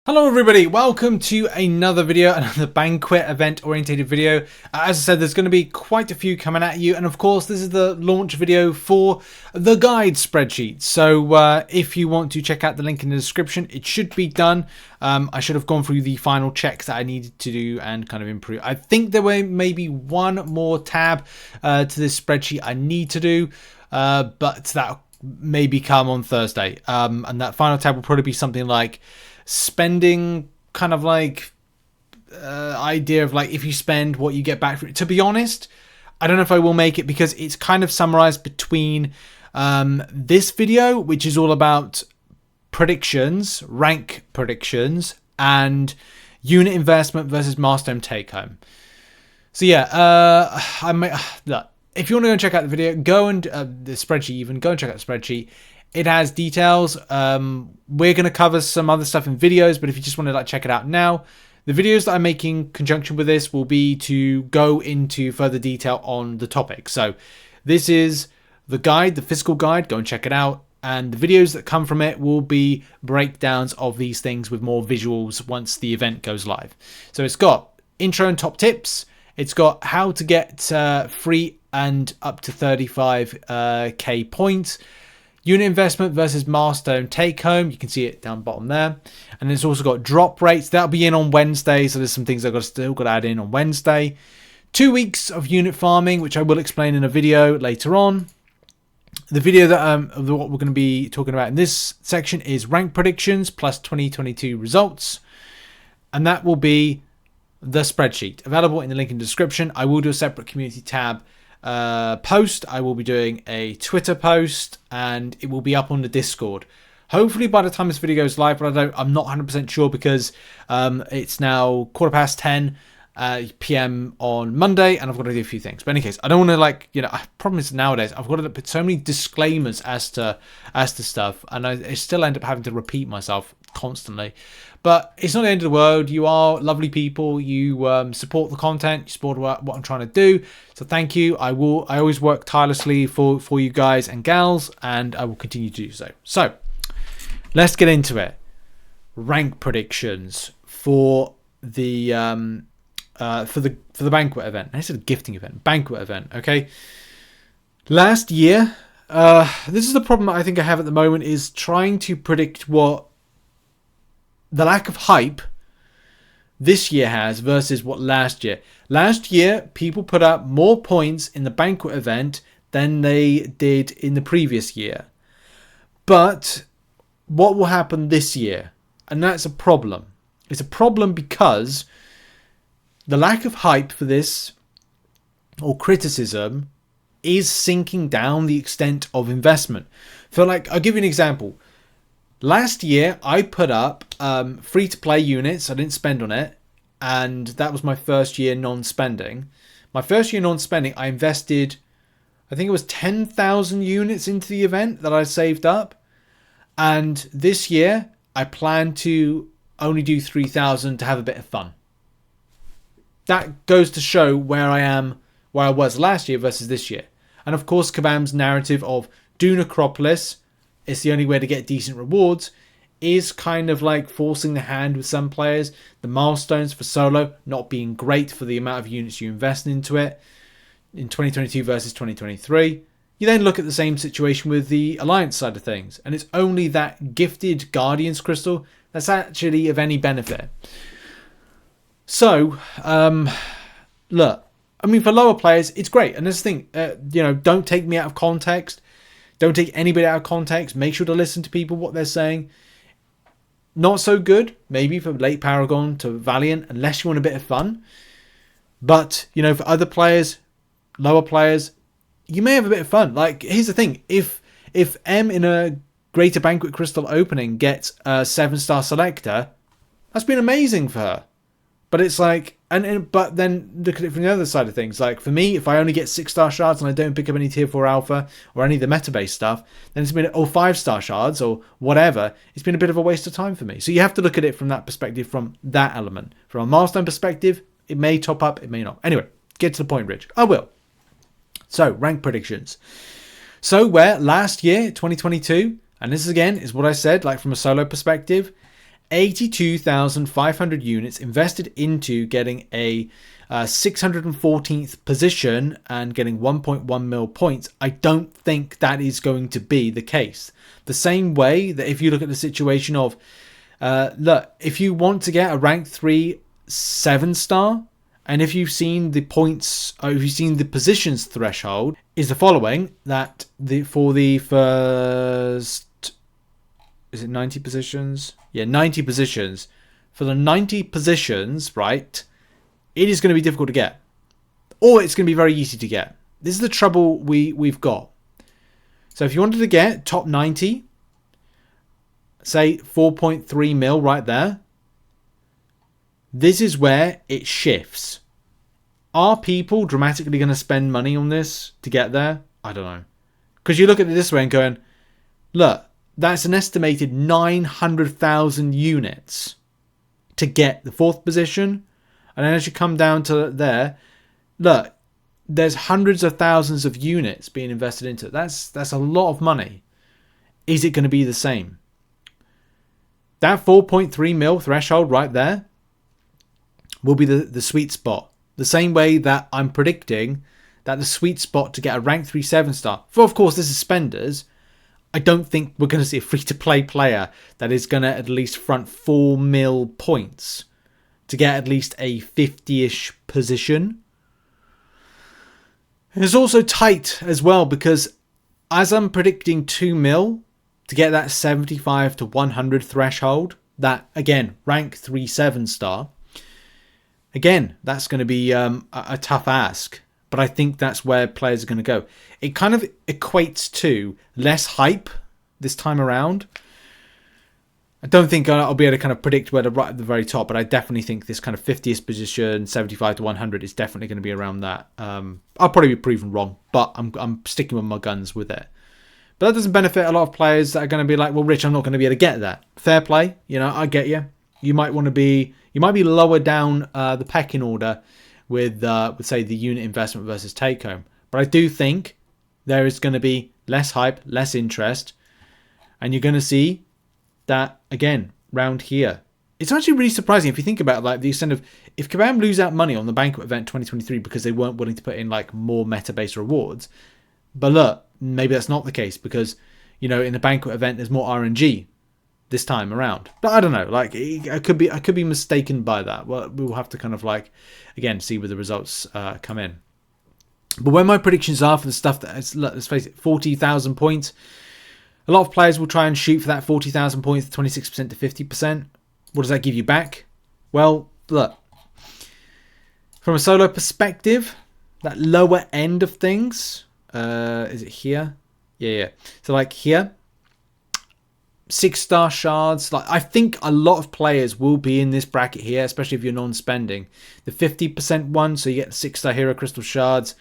Hello everybody, welcome to another video, another Banquet Event orientated video. As I said, there's going to be quite a few coming at you, and of course this is the launch video for the guide spreadsheet. So if you want to check out the link in the description, it should be done. I should have gone through the final checks that I needed to do and kind of improve. I think there were maybe one more tab to this spreadsheet I need to do, but that maybe come on Thursday. And that final tab will probably be something like spending, kind of like idea of like if you spend what you get back for it. To be honest, I don't know if I will make it because it's kind of summarized between this video, which is all about predictions, rank predictions, and unit investment versus milestone take home. So yeah, if you want to go and check out the video, go and the spreadsheet, even go and check out the spreadsheet. It has details. We're going to cover some other stuff in videos, but if you just want to like check it out now, the videos that I'm making in conjunction with this will be to go into further detail on the topic. So this is the guide, the physical guide. Go and check it out. And the videos that come from it will be breakdowns of these things with more visuals once the event goes live. So it's got intro and top tips. It's got how to get free and up to 35k points. Unit investment versus milestone take home. You can see it down bottom there. And it's also got drop rates. That'll be in on Wednesday. So there's some things I've still got to add in on Wednesday. 2 weeks of unit farming, which I will explain in a video later on. The video that of what we're going to be talking about in this section is rank predictions plus 2022 results. And that will be the spreadsheet available in the link in the description. I will do a separate community tab post. I will be doing a Twitter post and it will be up on the Discord hopefully by the time this video goes live, but I'm not 100% sure because it's now 10:15 PM on Monday and I've got to do a few things. But in any case, I don't want to problem is nowadays I've got to put so many disclaimers as to stuff, and I still end up having to repeat myself constantly. But it's not the end of the world. You are lovely people. You support the content. You support what I'm trying to do. So thank you. I always work tirelessly for you guys and gals, and I will continue to do so. So let's get into it. Rank predictions for the banquet event. I said a gifting event, banquet event. Okay. Last year, this is the problem I think I have at the moment, is trying to predict what the lack of hype this year has versus what last year. Last year, people put up more points in the banquet event than they did in the previous year. But what will happen this year? And that's a problem. It's a problem because the lack of hype for this, or criticism, is sinking down the extent of investment. So like, I'll give you an example. Last year, I put up free-to-play units. I didn't spend on it. And that was my first year non-spending. My first year non-spending, I invested, I think it was 10,000 units into the event that I saved up. And this year, I plan to only do 3,000 to have a bit of fun. That goes to show where I am, where I was last year versus this year. And of course, Kabam's narrative of do Necropolis, it's the only way to get decent rewards, is kind of like forcing the hand with some players. The milestones for solo not being great for the amount of units you invest into it in 2022 versus 2023. You then look at the same situation with the Alliance side of things, and it's only that gifted Guardians crystal that's actually of any benefit. So, look, I mean, for lower players, it's great. And this thing, don't take me out of context. Don't take anybody out of context. Make sure to listen to people, what they're saying. Not so good, maybe for late Paragon to Valiant, unless you want a bit of fun. But, for other players, lower players, you may have a bit of fun. Like, here's the thing. If M in a Greater Banquet Crystal opening gets a 7-star selector, that's been amazing for her. But it's like, but then look at it from the other side of things. Like for me, if I only get 6-star shards and I don't pick up any tier 4 alpha or any of the meta-based stuff, then it's been, or 5-star shards or whatever, it's been a bit of a waste of time for me. So you have to look at it from that perspective, from that element. From a milestone perspective, it may top up, it may not. Anyway, get to the point, Rich. I will. So, rank predictions. So where last year, 2022, and this again is what I said, like from a solo perspective, 82,500 units invested into getting a 614th position and getting 1.1 mil points. I don't think that is going to be the case. The same way that if you look at the situation of, look, if you want to get a rank 3 7-star, and if you've seen the points, or if you've seen the positions threshold, is the following, that for the first, is it 90 positions? Yeah, 90 positions. For the 90 positions, right, it is going to be difficult to get. Or it's going to be very easy to get. This is the trouble we've got. So if you wanted to get top 90, say 4.3 mil right there, this is where it shifts. Are people dramatically going to spend money on this to get there? I don't know. Because you look at it this way and going, look, that's an estimated 900,000 units to get the 4th position. And then as you come down to there, look, there's hundreds of thousands of units being invested into it. That's a lot of money. Is it going to be the same? That 4.3 mil threshold right there will be the sweet spot. The same way that I'm predicting that the sweet spot to get a rank 3 7-star, for of course this is spenders, I don't think we're going to see a free-to-play player that is going to at least front 4 mil points to get at least a 50-ish position. It's also tight as well because as I'm predicting 2 mil to get that 75 to 100 threshold, that again, rank 3 7-star, again, that's going to be a tough ask. But I think that's where players are going to go. It kind of equates to less hype this time around. I don't think I'll be able to kind of predict where to right at the very top, but I definitely think this kind of 50th position, 75 to 100 is definitely going to be around that. I'll probably be proven wrong, but I'm sticking with my guns with it. But that doesn't benefit a lot of players that are going to be like, well, Rich, I'm not going to be able to get that. Fair play. You know, I get you. You might be lower down the pecking order with say the unit investment versus take home. But I do think there is going to be less hype, less interest, and you're going to see that again round here. It's actually really surprising if you think about like the extent of if Kabam lose out money on the Banquet Event 2023 because they weren't willing to put in like more meta-based rewards. But look, maybe that's not the case because, you know, in the Banquet Event there's more RNG this time around. But I don't know, like I could be mistaken by that. Well, we'll have to kind of like again see where the results come in. But where my predictions are for the stuff that is, let's face it, 40,000 points. A lot of players will try and shoot for that 40,000 points, 26% to 50%. What does that give you back? Well, look, from a solo perspective, that lower end of things, is it here? Yeah. So like here, 6-star shards. Like I think a lot of players will be in this bracket here, especially if you're non-spending. The 50% one, so you get 6-star hero crystal shards.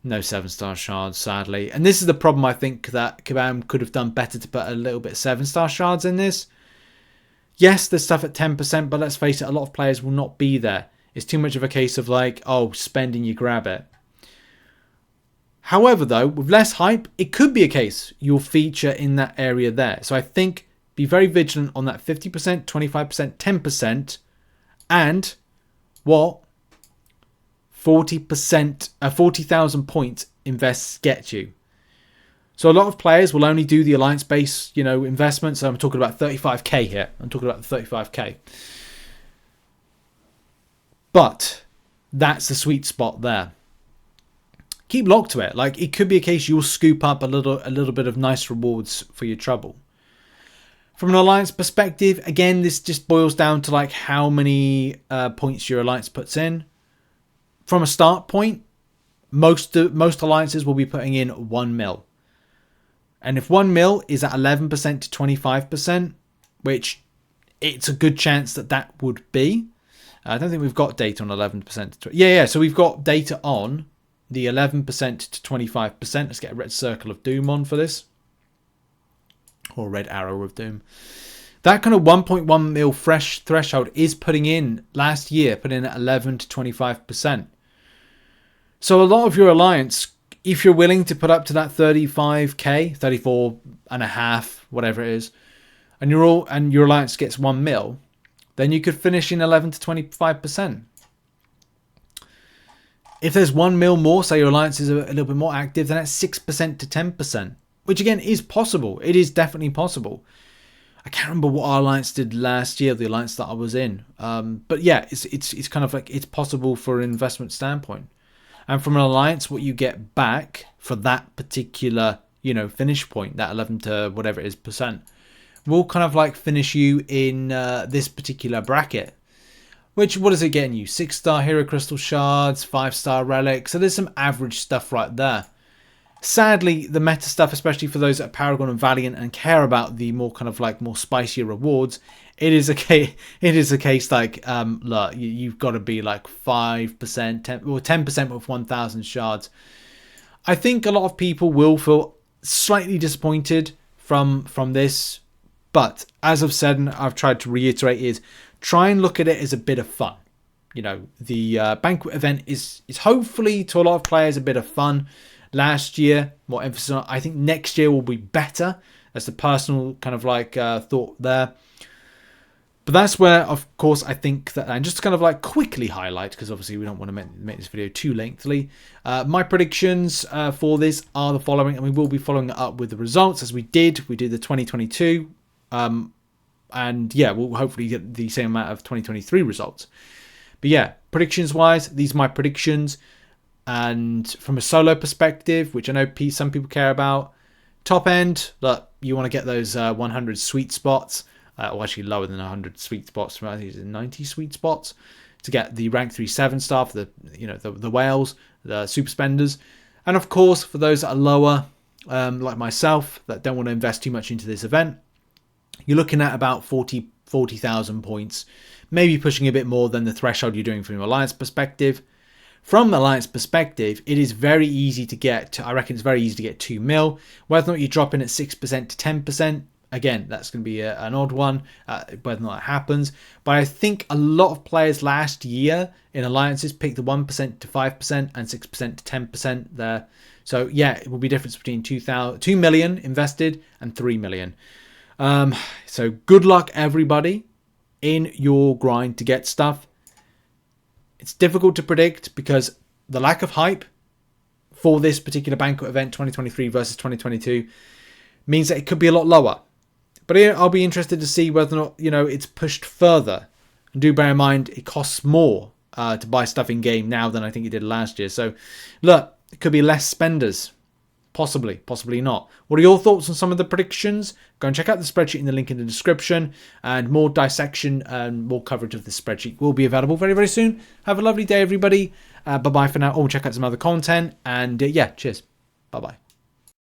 No 7-star shards, sadly. And this is the problem I think that Kabam could have done better to put a little bit of 7-star shards in this. Yes, there's stuff at 10%, but let's face it, a lot of players will not be there. It's too much of a case of like, oh, spend and you grab it. However, though, with less hype, it could be a case you'll feature in that area there. So I think be very vigilant on that 50%, 25%, 10%, and what 40,000 points invests get you. So a lot of players will only do the alliance-based, you know, investments. So I'm talking about 35k here. I'm talking about the 35k. But that's the sweet spot there. Keep locked to it. Like it could be a case you'll scoop up a little bit of nice rewards for your trouble. From an alliance perspective, again, this just boils down to like how many points your alliance puts in. From a start point, most alliances will be putting in 1 mil. And if 1 mil is at 11% to 25%, which it's a good chance that would be. I don't think we've got data on 11% to yeah. So we've got data on the 11% to 25%. Let's get a red circle of doom on for this. Or red arrow of doom. That kind of 1.1 mil fresh threshold is putting in last year, put in at 11 to 25%. So a lot of your alliance, if you're willing to put up to that 35k, 34 and a half, whatever it is, and your alliance gets 1 mil, then you could finish in 11 to 25%. If there's 1 mil more, say your alliance is a little bit more active, then that's 6% to 10%, which again is possible. It is definitely possible. I can't remember what our alliance did last year, the alliance that I was in. But yeah, it's kind of like it's possible for an investment standpoint. And from an alliance, what you get back for that particular, you know, finish point, that 11 to whatever it is %, will kind of like finish you in this particular bracket. Which, what is it getting you? 6-star Hero Crystal Shards, 5-star Relic. So there's some average stuff right there. Sadly, the meta stuff, especially for those at Paragon and Valiant and care about the more kind of like more spicier rewards, it is a case like, look, you've got to be like 5%, 10 or 10% with 1,000 shards. I think a lot of people will feel slightly disappointed from this, but as I've said and I've tried to reiterate is, try and look at it as a bit of fun. You know, the Banquet event is hopefully to a lot of players a bit of fun. Last year, more emphasis on, I think next year will be better. That's the personal kind of like thought there. But that's where, of course, I think that, and just to kind of like quickly highlight, because obviously we don't want to make this video too lengthy. My predictions for this are the following, and we will be following it up with the results as we did. We did the 2022. And yeah, we'll hopefully get the same amount of 2023 results. But yeah, predictions wise, these are my predictions. And from a solo perspective, which I know some people care about, top end, look, you want to get those 100 sweet spots, or actually lower than 100 sweet spots, I think it's 90 sweet spots, to get the rank 3 7-star for the whales, the super spenders. And of course, for those that are lower, like myself, that don't want to invest too much into this event, you're looking at about 40,000 points, maybe pushing a bit more than the threshold you're doing from your alliance perspective. From the alliance perspective, it is very easy to get, I reckon it's very easy to get 2 mil. Whether or not you drop in at 6% to 10%, again, that's going to be an odd one, whether or not it happens. But I think a lot of players last year in alliances picked the 1% to 5% and 6% to 10% there. So yeah, it will be a difference between 2 million invested and 3 million. So good luck everybody in your grind to get stuff. It's difficult to predict because the lack of hype for this particular Banquet event 2023 versus 2022 means that it could be a lot lower. But I'll be interested to see whether or not, you know, it's pushed further. And do bear in mind it costs more to buy stuff in game now than I think it did last year. So look, it could be less spenders. Possibly, possibly not. What are your thoughts on some of the predictions? Go and check out the spreadsheet in the link in the description, and more dissection and more coverage of the spreadsheet will be available very, very soon. Have a lovely day, everybody. Bye-bye for now. Oh, check out some other content, and yeah, cheers. Bye-bye.